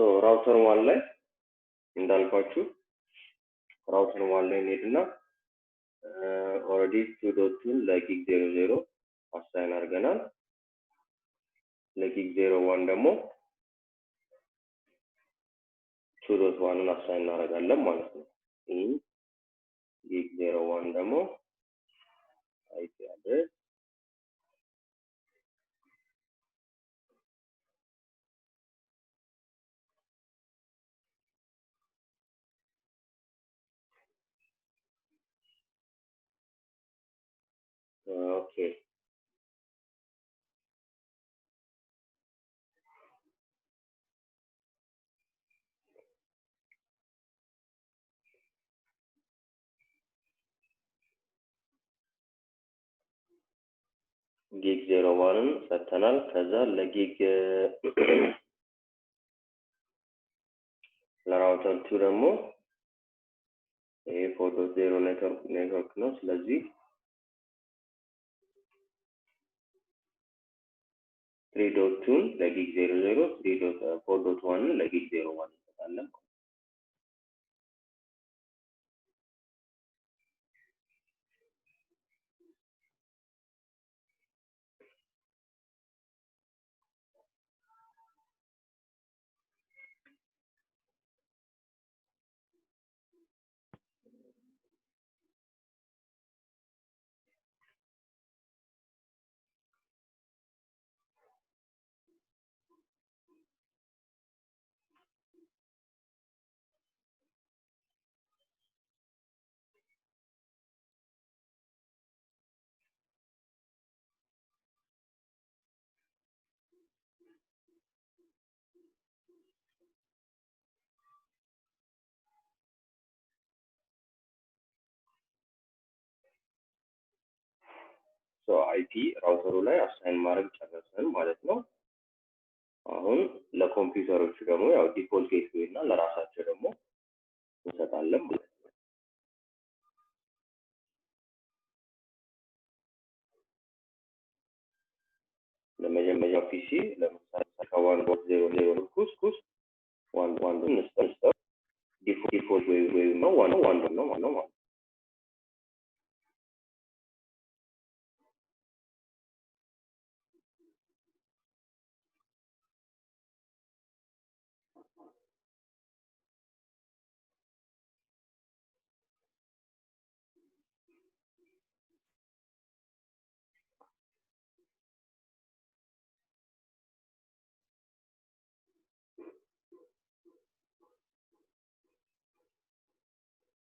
So router 1 ላይ እንዳልኳችሁ router 1 ላይ እንሄድና already 2.2 ለጊግ 00 አሳይን አድርገናል። ለጊግ 01 ደግሞ 2.1 አሳይን እናደርጋለን ማለት ነው። ይህ ጊግ 01 ደግሞ አይፒ አድሬስ okay ጊግ 01ን ሰጥተናል። ከዛ ለጊግ ለራውተር 2 ደግሞ ይሄ 4.0 ኔትወርክ ነው። ስለዚህ 3.2 ለጊግ 00 4.1 ለጊግ 01 እንሰጣለን። ሶ አይፒ ራውተሩ ላይ አሳይን ማድረግ ጨረሰን ማለት ነው። አሁን ለኮምፒውተሮቹ ደግሞ ያው ዲፎልት ጌትዌይ እና ለራሳቸው ደግሞ እንሰጣለን ማለት ነው። ለመጀመሪያው ፒሲ ለምሳሌ 1.0 ኩስ 1.1 እንስጠው ዲፎልት ወይ ነው 1.1 ነው ማለት ነው።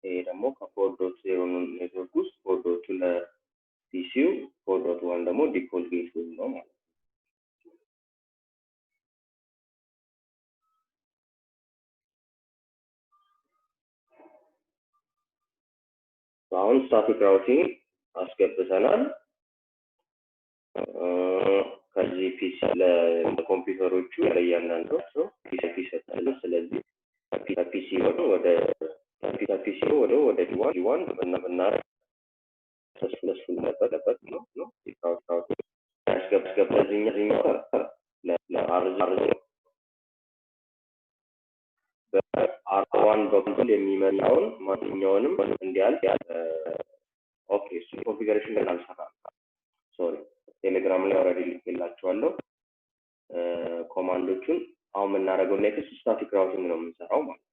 ይሄ ደግሞ ከ4.0 ኔትወርክ ውስጥ 4.2 ለፒሲው 4.1 ደግሞ ዲፎልት ጌትዌይ ነው ማለት ነው። አሁን ስታቲክ ራውቲንግ አስገብተናል። ከዚህ ፒሲ ለኮምፒውተሮቹ ለእያንዳንዳቸው ፒሲ ሰጥተናል። ስለዚህ ከፒሲ ወደ ዲዋን ብናደርግ ሰክሰስፉል ነበረበት ነው ያስገባዝኛው ለአርዝ በአር1 በኩል የሚመጣውን ማንኛውንም እንዲያልፍ ኦኬ እሱ ኮንፊገሬሽን ላይ አልሰራም። ሶሪ ቴሌግራም ላይ ኦልሬዲ ልኬላችኋለሁ ኮማንዶቹን። አሁን የምናደርገው ኔክስት ስታቲክ ራውቲንግ ነው የምንሰራው ማለት ነው።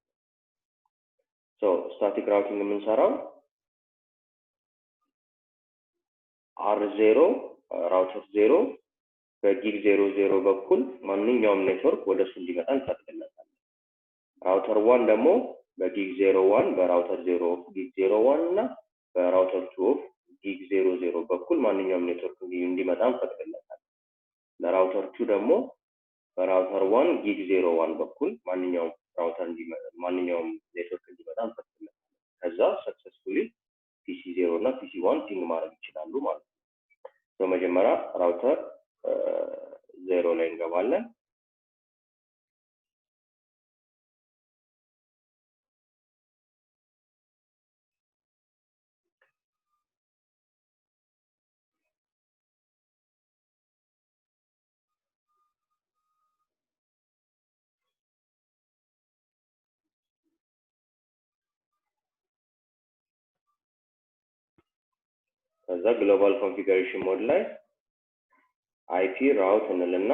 ሶ ስታቲክ ራውቲንግ የምንሰራው አር0 ራውተር 0 በጊግ 00 በኩል ማንኛውም ኔትወርክ ወደሱ እንዲመጣ እንፈቅድለታለን። ራውተር 1 ደግሞ በጊግ 01 በራውተር 0 ጊግ 01 እና በራውተር 2 ጊግ 00 በኩል ማንኛውም ኔትወርክ እንዲመጣ እንፈቅድለታለን። ለራውተር 2 ደግሞ በራውተር 1 ጊግ 01 በኩል ማንኛውም ኔትወርክ እንዲመጣ እንፈቅድለታለን። ከዛ ሰክሰስፉሊ ፒሲ 0 እና ፒሲ 1 ፒንግ ማድረግ ይችላሉ ማለት ነው። በመጀመሪያ ራውተር 0 ላይ እንገባለን። ከዛ ግሎባል ኮንፊገሬሽን ሞድ ላይ አይፒ ራውት እንልና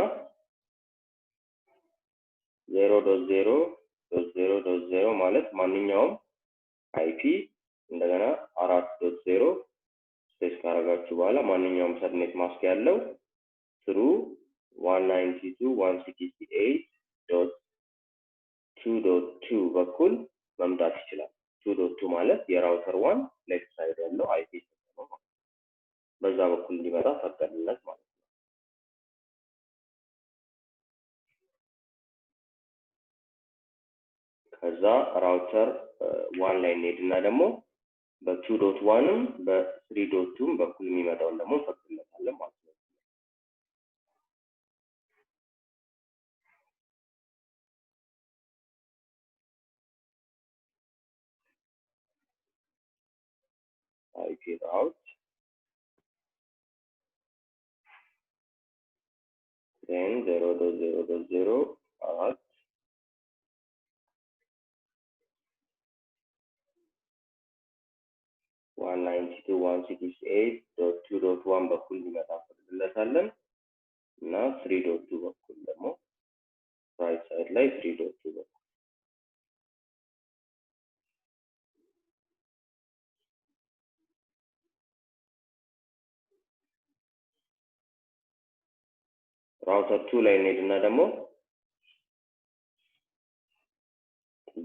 0.0.0.0 ማለት ማንኛውም አይፒ እንደገና 4.0 ስፔስ ካረጋችሁ በኋላ ማንኛውም ሰብኔት ማስክ ያለው ትሩ 192.168.2.2 በኩል መምጣት ይችላል። 2.2 ማለት የራውተር 1 ሌፍት ሳይድ ያለው አይፒ ነው። በዛ በኩል እንዲመጣ ፈቀድለት ማለት ነው። ከዛ ራውተር 1 ላይ እንሄድና ደግሞ በ2.1ም በ3.2ም በኩል የሚመጣውን ደግሞ ፈቅድለታለን ማለት ነው። አይፒ ራውት then 0.0.0 4 192.168.2.1 በኩል ሊመጣ ፈቅድለታለን እና 3.2 በኩል ደግሞ ራይት ሳይድ ላይ 3.2 በኩል ራውተር 2 ላይ እንሄድና ደግሞ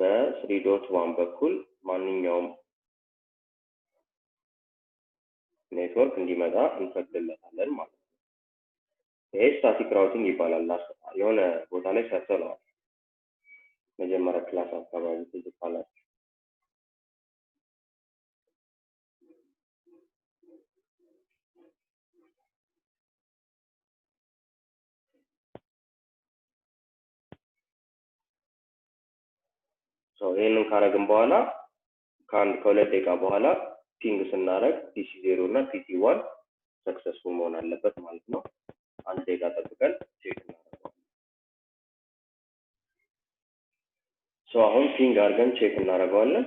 በ3.1 በኩል ማንኛውም ኔትወርክ እንዲመጣ እንፈቅድለታለን ማለት ነው። ይሄ ስታቲክ ራውቲንግ ይባላል። የሆነ ቦታ ላይ ሰርተነዋል መጀመሪያ ክላስ አካባቢ ትዝ ካላችሁ። ይሄንን ካረግን በኋላ ከሁለት ደቂቃ በኋላ ፒንግ ስናደርግ ፒሲ 0 እና ፒሲ 1 ሰክሰስፉል መሆን አለበት ማለት ነው። አንድ ደቂቃ ጠብቀን ቼክ እናደርጋለን። አሁን ፒንግ አድርገን ቼክ እናደርገዋለን።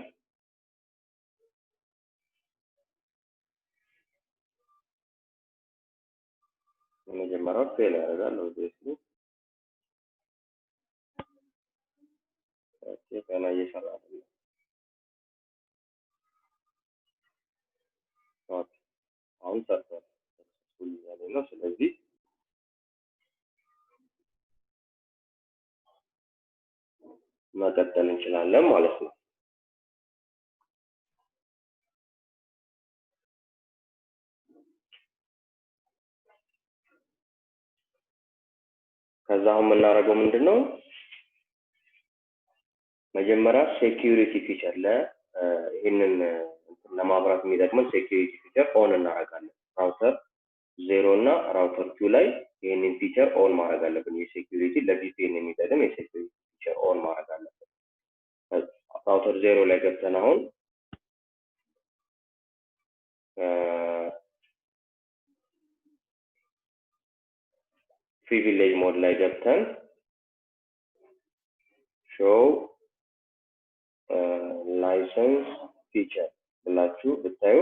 መጀመሪያው ፌል ያደርጋል ኦብቪየስሊ። ገና እየሰራ አይደለም። አሁን ሰርቷል ሰክሰስፉል እያለ ነው። ስለዚህ መቀጠል እንችላለን ማለት ነው። ከዛ አሁን የምናደርገው ምንድነው? መጀመሪያ ሴኩሪቲ ፊቸር ይሄንን ለማብራት የሚጠቅመን ሴኩሪቲ ፊቸር ኦን እናደርጋለን። ራውተር 0 እና ራውተር 2 ላይ ይሄንን ፊቸር ኦን ማድረግ አለብን። የሴኩሪቲ ለቪፒኤን የሚጠቅም የሴኩሪቲ ፊቸር ኦን ማድረግ አለብን። ራውተር 0 ላይ ገብተን አሁን ፕሪቪሌጅ ሞድ ላይ ገብተን ሾው ላይሰንስ ፊቸር ብላችሁ ብታዩ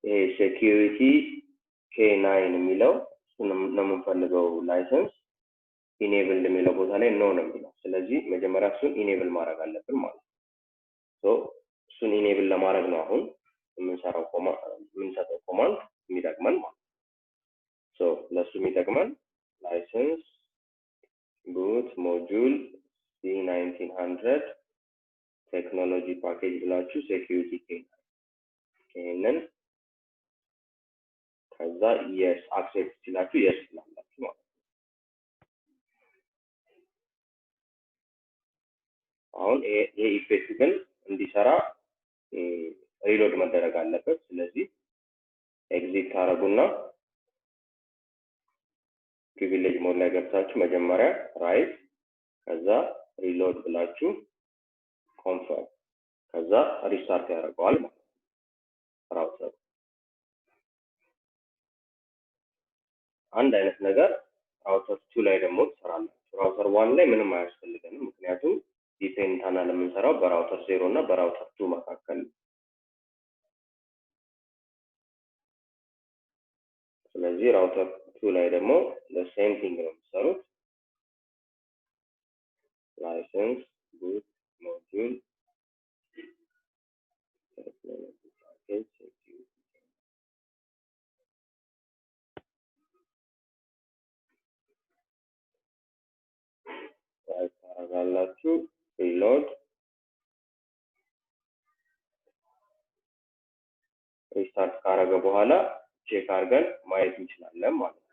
ይሄ ሴኩሪቲ K9 የሚለው ነው የምንፈልገው ላይሰንስ ኢኔብል የሚለው ቦታ ላይ ነው የሚለው። ስለዚህ መጀመሪያ እሱን ኢኔብል ማድረግ አለብን ማለት ነው። እሱን ኢኔብል ለማድረግ ነው አሁን የምንሰጠው ኮማንድ የሚጠቅመን ማለት ነው። ለሱ የሚጠቅመን ላይሰንስ ቡት ሞጁል C1900 ቴክኖሎጂ ፓኬጅ ብላችሁ ሴኩሪቲ K9 ይሄንን ከዛ የስ አክሴፕት ሲላችሁ የስ ትላላችሁ ማለት ነው። አሁን ይሄ ኢፌክት ግን እንዲሰራ ሪሎድ መደረግ አለበት። ስለዚህ ኤግዚት ታረጉና ፕሪቪሌጅ ሞድ ላይ ገብታችሁ መጀመሪያ ራይት ከዛ ሪሎድ ብላችሁ ኮንፈርም ከዛ ሪስታርት ያደርገዋል ማለት ነው ራውተር። አንድ አይነት ነገር ራውተር 2 ላይ ደግሞ ትሰራላችሁ። ራውተር 1 ላይ ምንም አያስፈልገንም፣ ምክንያቱም VPN ታናል የምንሰራው በራውተር 0 እና በራውተር 2 መካከል ስለዚህ ራውተር 2 ላይ ደግሞ ለሴም ቲንግ ነው የምትሰሩት። ላይሰንስ ቡት ሞጁል ታደርጋላችሁ። ሪሎድ ሪስታርት ካረገ በኋላ ቼክ አድርገን ማየት እንችላለን ማለት ነው።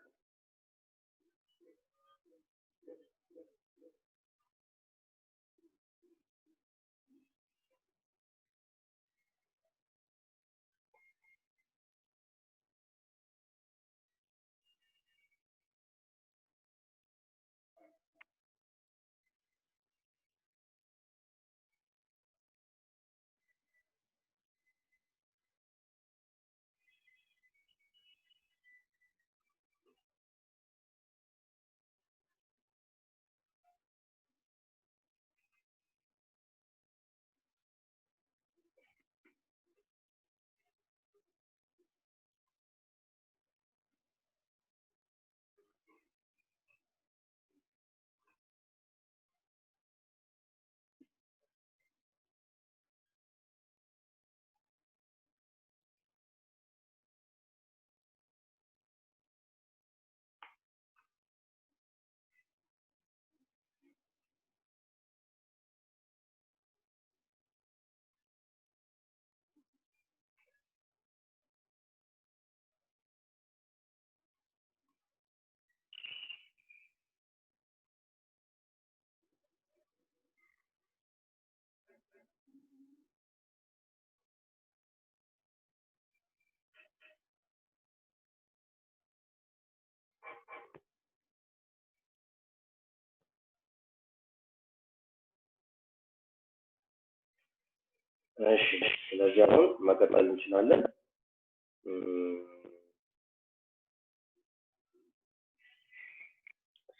እሺ ስለዚህ አሁን መቀጠል እንችላለን።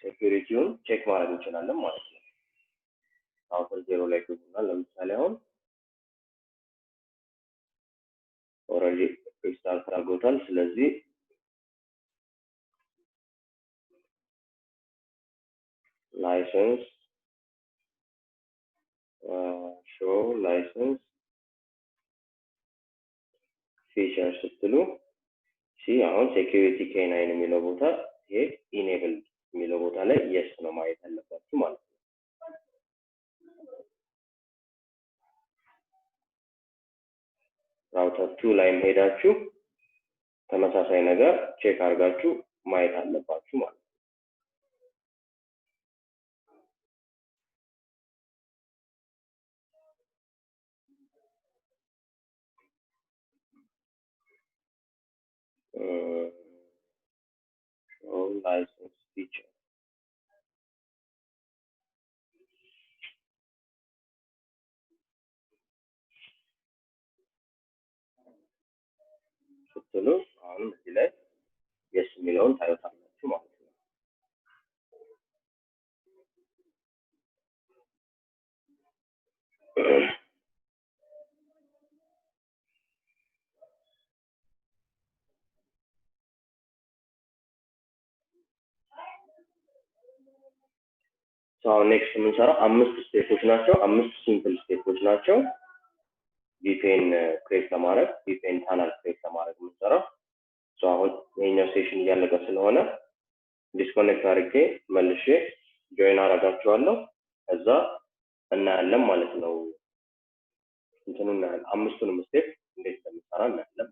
ሴኩሪቲውን ቼክ ማድረግ እንችላለን ማለት ነው። ራውተር 0 ላይ ገቡና ለምሳሌ አሁን ኦልሬዲ ሪስታርት አድርጎታል። ስለዚህ ላይሰንስ ሾው ላይሰንስ ፊቸር ስትሉ አሁን ሴኩሪቲ ኬናይን የሚለው ቦታ ይሄ ኢኔብል የሚለው ቦታ ላይ የስ ነው ማየት አለባችሁ ማለት ነው። ራውተር 2 ላይ ሄዳችሁ ተመሳሳይ ነገር ቼክ አድርጋችሁ ማየት አለባችሁ ማለት ነው። show license feature ስትሉ አሁን እዚህ ላይ የስ የሚለውን ታዩታላችሁ ማለት ነው። አሁን ኔክስት የምንሰራው 5 ስቴፖች ናቸው። 5 ሲምፕል ስቴፖች ናቸው። VPN ክሬት ለማድረግ VPN ቻናል ክሬት ለማድረግ የምንሰራው አሁን የኛው ሴሽን እያለቀ ስለሆነ ዲስኮኔክት አድርጌ መልሼ ጆይን አደርጋችኋለሁ። ከዛ እናያለን ማለት ነው። እንትኑን እናያለን፣ 5ቱንም ስቴፕ እንዴት እንደምንሰራ እናያለን።